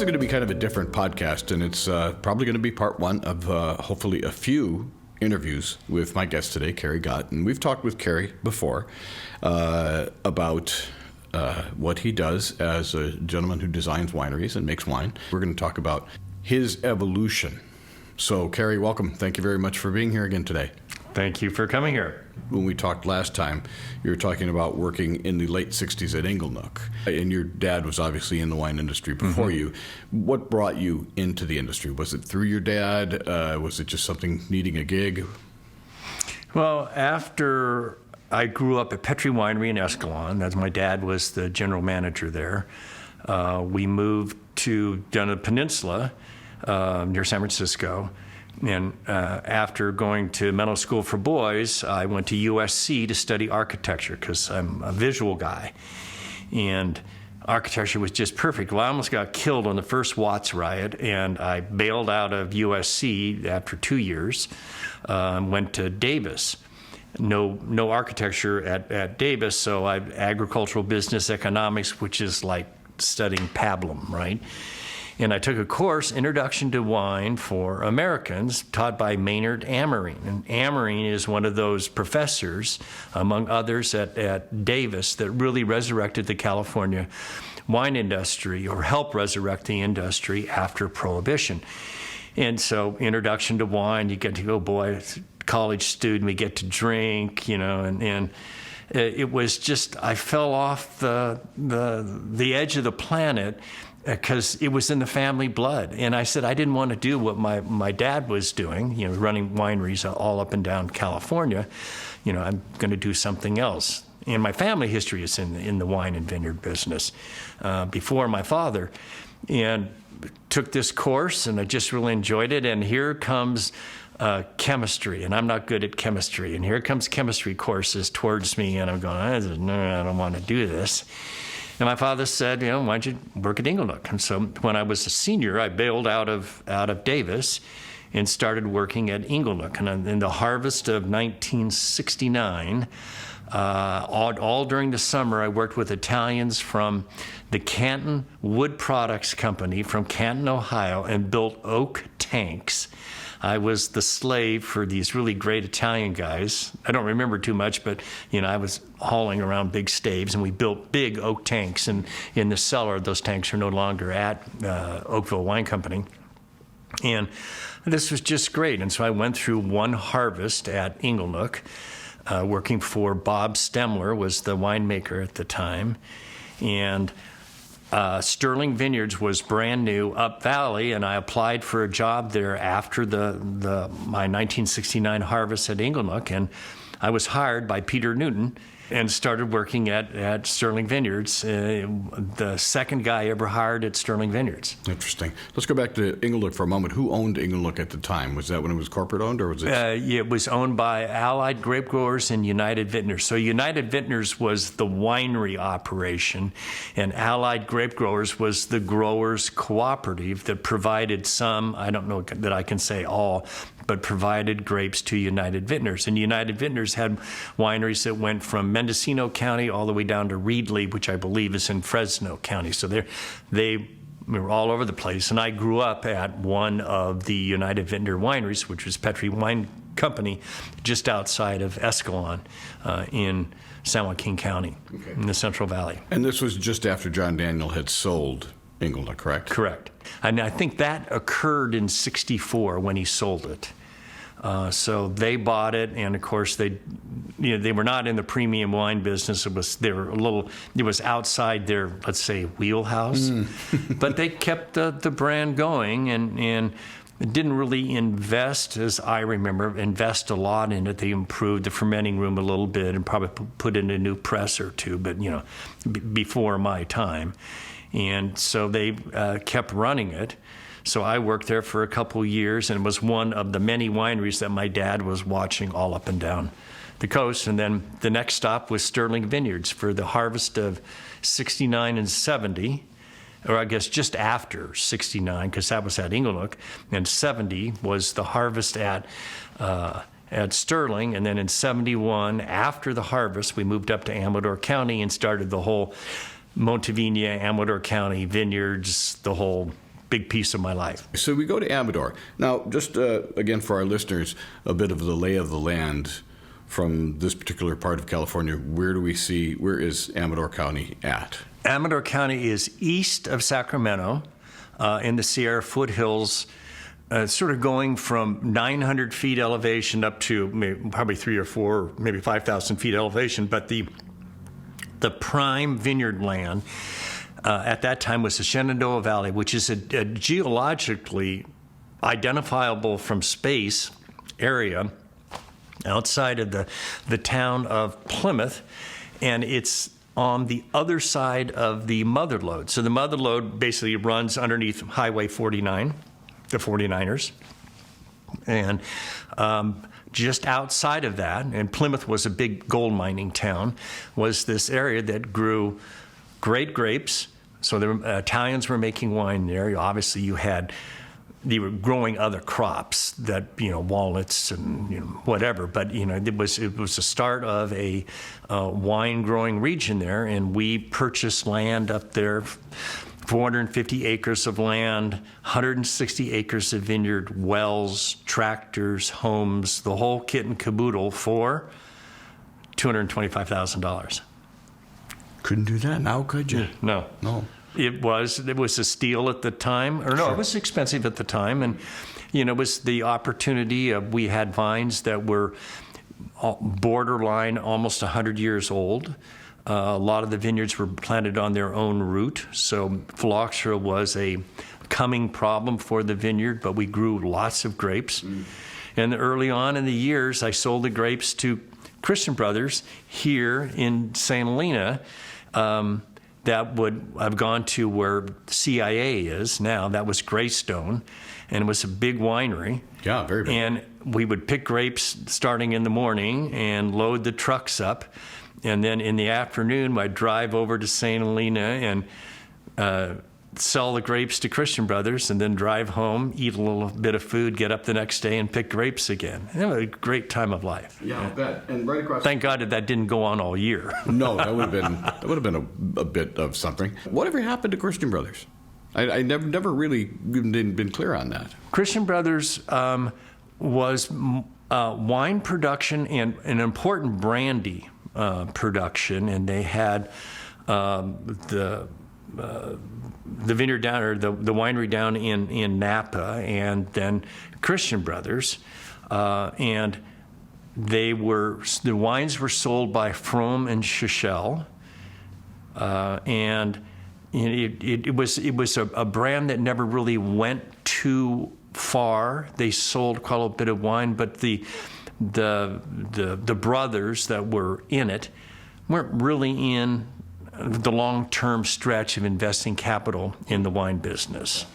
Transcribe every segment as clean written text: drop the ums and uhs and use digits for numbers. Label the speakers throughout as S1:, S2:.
S1: is going to be kind of a different podcast, and it's probably going to be part one of hopefully a few interviews with my guest today, Cary Gott. And we've talked with Cary before about what he does as a gentleman who designs wineries and makes wine. We're going to talk about his evolution. So, Cary, welcome. Thank you very much for being here again today.
S2: Thank you for coming here.
S1: When we talked last time, you were talking about working in the late 60s at Inglenook. And your dad was obviously in the wine industry before you. What brought you into the industry? Was it through your dad? Was it just something needing a gig?
S2: Well, after I grew up at Petri Winery in Escalon, as my dad was the general manager there, we moved down the peninsula near San Francisco. And after going to Mental School for Boys, I went to USC to study architecture because I'm a visual guy. And architecture was just perfect. Well, I almost got killed on the first Watts riot, and I bailed out of USC after 2 years, went to Davis. No architecture at Davis, so I agricultural business economics, which is like studying pablum, right? And I took a course, Introduction to Wine for Americans, taught by Maynard Amarine. And Amarine is one of those professors, among others at Davis, that really resurrected the California wine industry, or helped resurrect the industry after Prohibition. And so, Introduction to Wine, you get to go, boy, as a college student, we get to drink, and it was just, I fell off the edge of the planet, because it was in the family blood. And I said I didn't want to do what my dad was doing, running wineries all up and down California. I'm going to do something else. And my family history is in the wine and vineyard business before my father. And took this course, and I just really enjoyed it. And here comes chemistry, and I'm not good at chemistry. And here comes chemistry courses towards me, and I'm going, no, I don't want to do this. And my father said, why don't you work at Inglenook? And so when I was a senior, I bailed out of Davis and started working at Inglenook. And in the harvest of 1969, all during the summer, I worked with Italians from the Canton Wood Products Company from Canton, Ohio, and built oak tanks. I was the slave for these really great Italian guys. I don't remember too much, but I was hauling around big staves, and we built big oak tanks. And in the cellar, those tanks are no longer at Oakville Wine Company. And this was just great. And so I went through one harvest at Inglenook, working for Bob Stemler, was the winemaker at the time. And Sterling Vineyards was brand new up valley, and I applied for a job there after my 1969 harvest at Inglenook, and I was hired by Peter Newton and started working at Sterling Vineyards, the second guy ever hired at Sterling Vineyards.
S1: Interesting. Let's go back to Inglenook for a moment. Who owned Inglenook at the time? Was that when it was corporate owned, or was it?
S2: It was owned by Allied Grape Growers and United Vintners. So United Vintners was the winery operation, and Allied Grape Growers was the growers cooperative that provided some, I don't know that I can say all, but provided grapes to United Vintners. And United Vintners had wineries that went from Mendocino County all the way down to Reedley, which I believe is in Fresno County. So they were all over the place. And I grew up at one of the United Vintner wineries, which was Petri Wine Company, just outside of Escalon in San Joaquin County, in the Central Valley.
S1: And this was just after John Daniel had sold Inglenook, correct?
S2: Correct. And I think that occurred in '64 when he sold it. So they bought it, and of course they were not in the premium wine business. It was outside their, let's say, wheelhouse, but they kept the brand going and didn't really invest, as I remember, a lot in it. They improved the fermenting room a little bit and probably put in a new press or two, but before my time. And so they kept running it. So I worked there for a couple years, and was one of the many wineries that my dad was watching all up and down the coast. And then the next stop was Sterling Vineyards for the harvest of 69 and 70, or I guess just after 69, because that was at Inglenook, and 70 was the harvest at Sterling. And then in 71, after the harvest, we moved up to Amador County and started the whole Montevina, Amador County vineyards, the whole big piece of my life.
S1: So we go to Amador. Now, just again for our listeners, a bit of the lay of the land from this particular part of California. Where is Amador County at?
S2: Amador County is east of Sacramento in the Sierra foothills, sort of going from 900 feet elevation up to probably 3 or 4, maybe 5,000 feet elevation. But the prime vineyard land at that time was the Shenandoah Valley, which is a geologically identifiable from space area outside of the town of Plymouth, and it's on the other side of the Mother Lode. So the Mother Lode basically runs underneath Highway 49, the 49ers, and just outside of that, and Plymouth was a big gold mining town, was this area that grew great grapes. So the Italians were making wine there. Obviously, they were growing other crops that, walnuts and whatever. But it was the start of a wine growing region there, and we purchased land up there, 450 acres of land, 160 acres of vineyard, wells, tractors, homes, the whole kit and caboodle for $225,000.
S1: Couldn't do that now, could you?
S2: No. It was a steal at the time, or no,
S1: Sure.
S2: It was expensive at the time, and it was the opportunity of, we had vines that were borderline almost 100 years old. A lot of the vineyards were planted on their own route, so phylloxera was a coming problem for the vineyard, but we grew lots of grapes. And early on in the years, I sold the grapes to Christian Brothers here in St. Helena. That would have gone to where CIA is now. That was Greystone, and it was a big winery.
S1: Yeah, very big.
S2: And we would pick grapes starting in the morning and load the trucks up. And then in the afternoon, I'd drive over to St. Helena and sell the grapes to Christian Brothers, and then drive home, eat a little bit of food, get up the next day and pick grapes again. It was a great time of life.
S1: Yeah, I bet. And right across.
S2: Thank God that didn't go on all year.
S1: No, that would have been a bit of something. Whatever happened to Christian Brothers? I never really been clear on that.
S2: Christian Brothers was wine production and an important brandy production, and they had the vineyard down, or the winery down in Napa, and then Christian Brothers, and the wines were sold by Frome and Chichel, and it was a brand that never really went too far. They sold quite a bit of wine, but the brothers that were in it weren't really in the long-term stretch of investing capital in the wine business.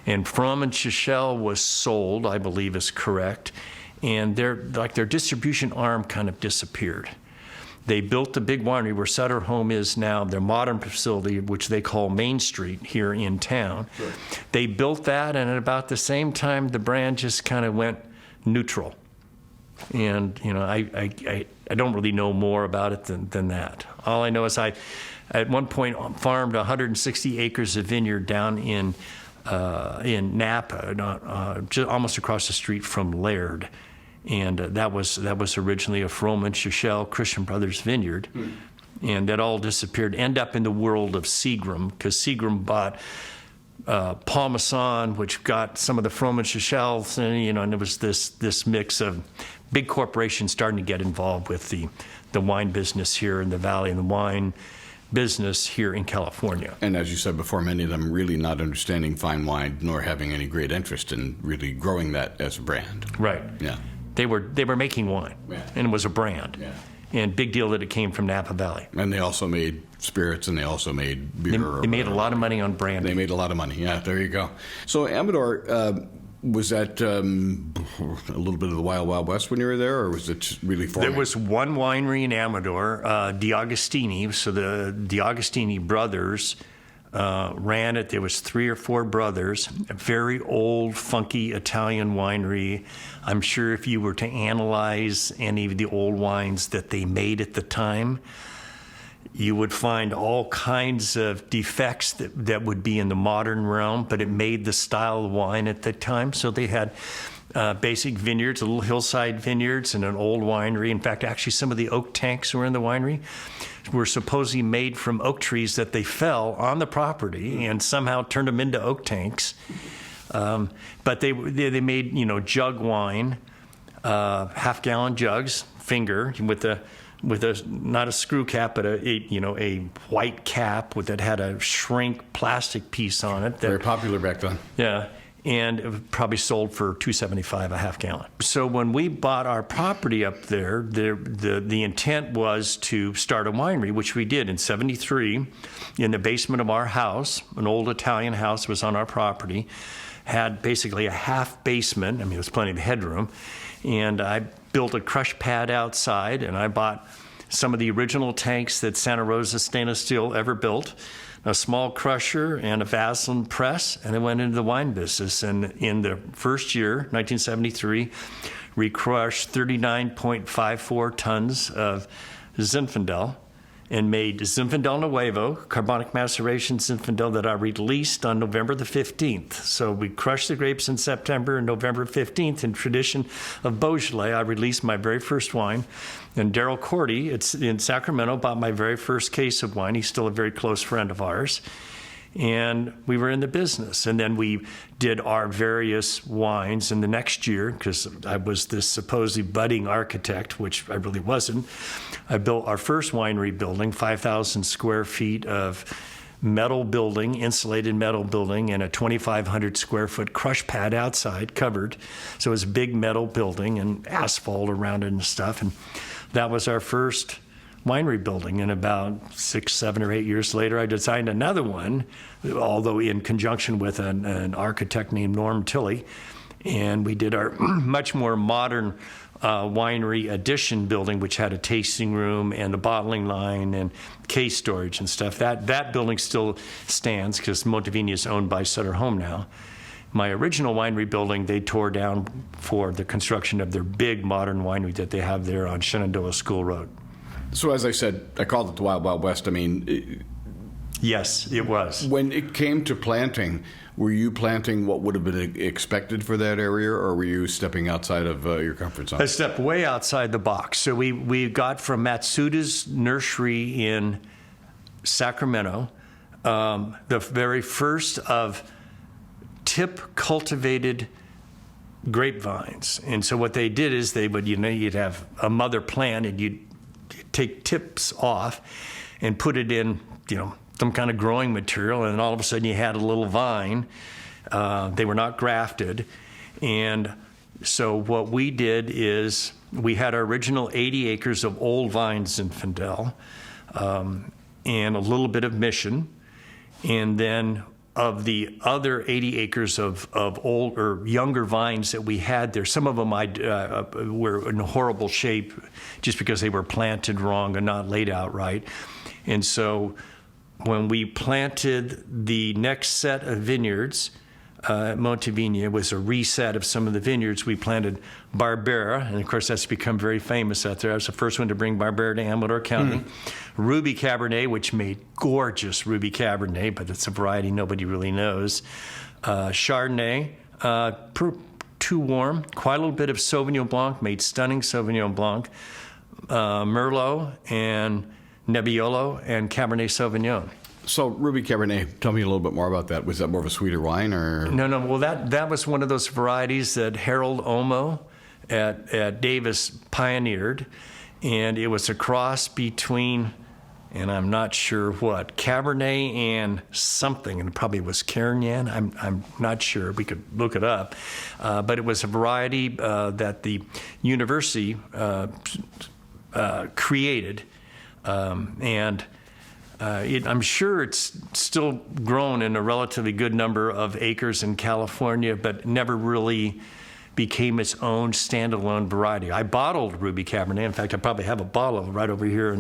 S2: And Frome and Chichel was sold, I believe is correct, and their distribution arm kind of disappeared. They built the big winery where Sutter Home is now, their modern facility, which they call Main Street here in town. Sure. They built that, and at about the same time, the brand just kind of went neutral. And I don't really know more about it than that. All I know is I, at one point, farmed 160 acres of vineyard down in Napa, just almost across the street from Laird, and that was originally a Frome and Chichel Christian Brothers vineyard, and that all disappeared. End up in the world of Seagram, because Seagram bought Paul Masson, which got some of the Frome and Chichels, and there was this mix of big corporations starting to get involved with the wine business here in the Valley and the wine business here in California.
S1: And as you said before, many of them really not understanding fine wine, nor having any great interest in really growing that as a brand.
S2: Right.
S1: Yeah.
S2: They were making wine,
S1: yeah.
S2: And it was a brand.
S1: Yeah.
S2: And big deal that it came from Napa Valley.
S1: And they also made spirits, and they also made beer.
S2: They made a lot of money on brandy.
S1: They made a lot of money. Yeah, there you go. So Amador, was that a little bit of the Wild Wild West when you were there, or was it really forming?
S2: There was one winery in Amador, D'Agostini. So the D'Agostini brothers ran it. There was 3 or 4 brothers, a very old, funky Italian winery. I'm sure if you were to analyze any of the old wines that they made at the time, you would find all kinds of defects that would be in the modern realm, but it made the style of wine at the time. So they had basic vineyards, little hillside vineyards, and an old winery. In fact, actually, some of the oak tanks were in the winery were supposedly made from oak trees that they fell on the property and somehow turned them into oak tanks. But they made, jug wine, half-gallon jugs, finger, with a not a screw cap, but a white cap that had a shrink plastic piece on it.
S1: Very popular back then.
S2: Yeah, and it probably sold for $2.75 a half gallon. So when we bought our property up there, the intent was to start a winery, which we did in '73 in the basement of our house. An old Italian house was on our property, had basically a half basement. I mean, there was plenty of headroom. And I built a crush pad outside, and I bought some of the original tanks that Santa Rosa Stainless Steel ever built, a small crusher and a Vaseline press, and I went into the wine business. And in the first year, 1973, we crushed 39.54 tons of Zinfandel and made Zinfandel Nuevo, carbonic maceration Zinfandel, that I released on November the 15th. So we crushed the grapes in September, and November 15th, in tradition of Beaujolais, I released my very first wine. And Daryl Cordy, it's in Sacramento, bought my very first case of wine. He's still a very close friend of ours. And we were in the business. And then we did our various wines in the next year, because I was this supposed budding architect, which I really wasn't. I built our first winery building, 5,000 square feet of metal building, insulated metal building, and a 2,500 square foot crush pad outside covered. So it was a big metal building and asphalt around it and stuff. And that was our first winery building. And about 6, 7, or 8 years later, I designed another one, although in conjunction with an architect named Norm Tilley. And we did our much more modern winery addition building, which had a tasting room and the bottling line and case storage and stuff. That building still stands because Montevina is owned by Sutter Home now. My original winery building, they tore down for the construction of their big modern winery that they have there on Shenandoah School Road.
S1: So as I said, I called it the Wild Wild West. I mean...
S2: Yes, it was.
S1: When it came to planting, were you planting what would have been expected for that area, or were you stepping outside of your comfort zone?
S2: I stepped way outside the box. So we got from Matsuda's nursery in Sacramento the very first of tip-cultivated grapevines. And so what they did is they would, you'd have a mother plant, and you'd take tips off and put it in, some kind of growing material, and then all of a sudden you had a little vine. They were not grafted. And so what we did is we had our original 80 acres of old vines in Zinfandel, and a little bit of Mission. And then of the other 80 acres of old or younger vines that we had there, some of them were in horrible shape just because they were planted wrong and not laid out right. And so when we planted the next set of vineyards at Montevina, it was a reset of some of the vineyards. We planted Barbera, and of course that's become very famous out there. I was the first one to bring Barbera to Amador County. Ruby Cabernet, which made gorgeous Ruby Cabernet, but it's a variety nobody really knows. Chardonnay, too warm. Quite a little bit of Sauvignon Blanc, made stunning Sauvignon Blanc. Merlot and Nebbiolo and Cabernet Sauvignon.
S1: So Ruby Cabernet, tell me a little bit more about that. Was that more of a sweeter wine, or?
S2: No. Well, that was one of those varieties that Harold Omo at Davis pioneered, and it was a cross between, and I'm not sure what, Cabernet and something, and it probably was Carignan. I'm not sure. We could look it up, but it was a variety that the university created. I'm sure it's still grown in a relatively good number of acres in California, but never really became its own standalone variety. I bottled Ruby Cabernet. In fact, I probably have a bottle of it right over here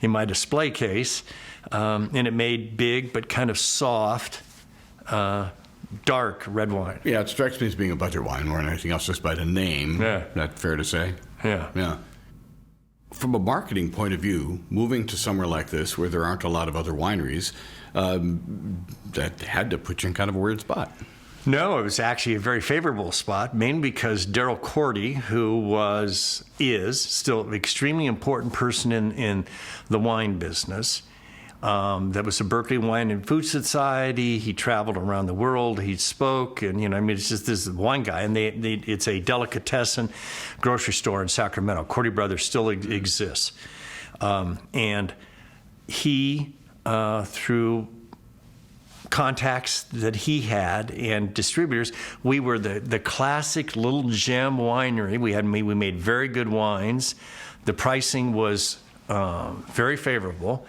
S2: in my display case. And it made big but kind of soft, dark red wine.
S1: Yeah, it strikes me as being a budget wine more than anything else, just by the name.
S2: Yeah.
S1: That's fair to say?
S2: Yeah.
S1: Yeah. from a marketing point of view, moving to somewhere like this where there aren't a lot of other wineries, that had to put you in kind of a weird spot.
S2: No, it was actually a very favorable spot, mainly because Daryl Cordy, who is still an extremely important person in the wine business. That was the Berkeley Wine and Food Society. He traveled around the world. He spoke, and it's just this wine guy. And it's a delicatessen grocery store in Sacramento. Cordy Brothers still exists, and he through contacts that he had and distributors, we were the classic little gem winery. We made very good wines. The pricing was very favorable,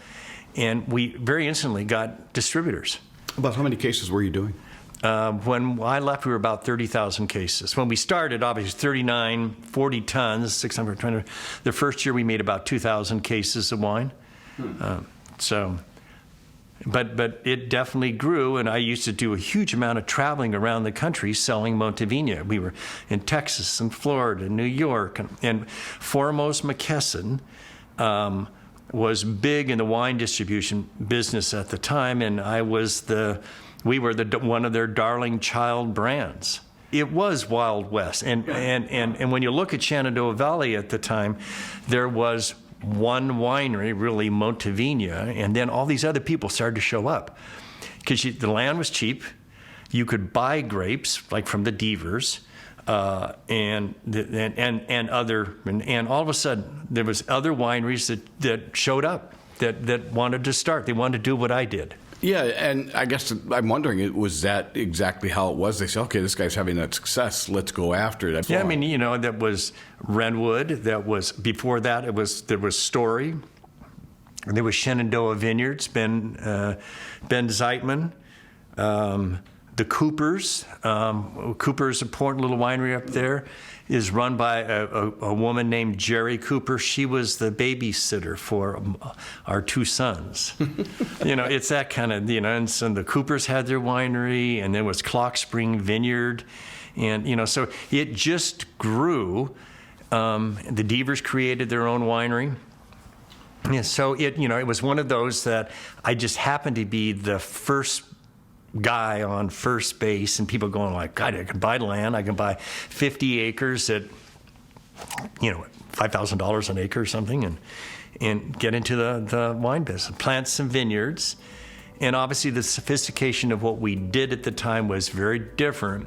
S2: and we very instantly got distributors.
S1: About how many cases were you doing?
S2: When I left, we were about 30,000 cases. When we started, obviously 39, 40 tons, 620. The first year we made about 2,000 cases of wine. But it definitely grew, and I used to do a huge amount of traveling around the country selling Montevina. We were in Texas and Florida, New York, and Foremost McKesson was big in the wine distribution business at the time, and we were one of their darling child brands. It was Wild West, and when you look at Shenandoah Valley at the time, there was one winery, really, Montevina, and then all these other people started to show up because the land was cheap. You could buy grapes like from the Devers, and all of a sudden there was other wineries that showed up that wanted to start. They wanted to do what I did.
S1: Yeah, and I guess I'm wondering, was that exactly how it was? They said, okay, this guy's having that success, let's go after it.
S2: Yeah, that was Renwood. That was, before that, there was Story. And there was Shenandoah Vineyards, Ben Zeitman, the Coopers. Cooper's, a important little winery up there, is run by a woman named Jerry Cooper. She was the babysitter for our two sons. It's that kind of, and so the Coopers had their winery, and there was Clock Spring Vineyard. And, so it just grew. The Devers created their own winery. Yeah, so it was one of those that I just happened to be the first guy on first base, and people going like, God, I can buy land. I can buy 50 acres at, $5,000 an acre or something, and get into the wine business, plant some vineyards. And obviously the sophistication of what we did at the time was very different,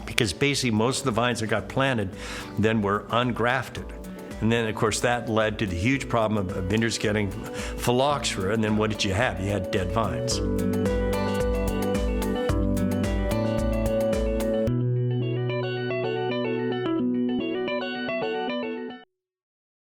S2: because basically most of the vines that got planted then were ungrafted. And then, of course, that led to the huge problem of vineyards getting phylloxera. And then what did you have? You had dead vines.